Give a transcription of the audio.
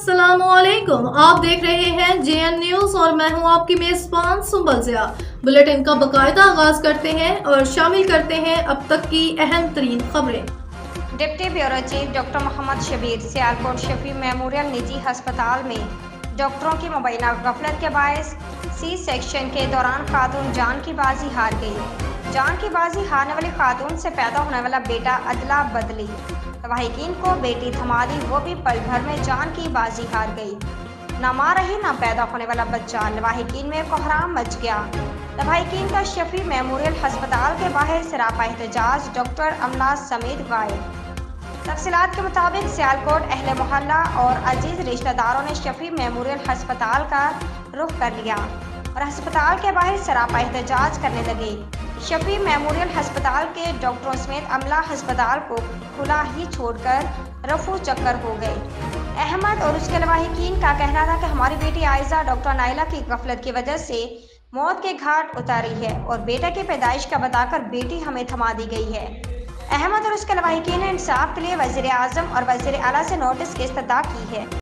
अस्सलामुअलैकुम। आप देख रहे हैं जेएन न्यूज और मैं हूं आपकी मेजबान सुंबल ज़िया। बुलेटिन का बाकायदा आगाज करते हैं और शामिल करते हैं अब तक की अहम तरीन खबरें। Deputy bureau chief doctor Mohammad Shabbir Sialkot Shafi memorial निजी अस्पताल में डॉक्टरों की मुबैना गफलत के बायस सी सेक्शन के दौरान खातून जान की बाजी हार गई। जान की बाजी हारने वाली खातून से पैदा होने वाला बेटा अदला बदली लवाहिकीन को बेटी थमा दी, वो भी पल भर में जान की बाजी हार गई। ना मां रही ना पैदा होने वाला बच्चा, लवाहिकीन में कोहराम मच गया। लवाहिकीन का शफी मेमोरियल अस्पताल के बाहर सरापा एहतजाज, डॉक्टर अमला समेत गायब। तफसीलात के मुताबिक सियालकोट अहले मोहल्ला और अजीज रिश्तेदारों ने शफी मेमोरियल अस्पताल का रुख कर लिया और अस्पताल के बाहर सरापा एहतजाज करने लगे। शफी मेमोरियल अस्पताल के डॉक्टरों समेत अमला अस्पताल को खुला ही छोड़कर रफू चक्कर हो गए। अहमद और उसके लवाहिकीन का कहना था कि हमारी बेटी आयजा डॉक्टर नाइला की गफलत की वजह से मौत के घाट उतारी है और बेटे की पैदाइश का बताकर बेटी हमें थमा दी गई है। अहमद और उसके लवाहिकीन ने इंसाफ के लिए वज़ीर आज़म और वज़ीर आला से नोटिस की इस्तदा की है।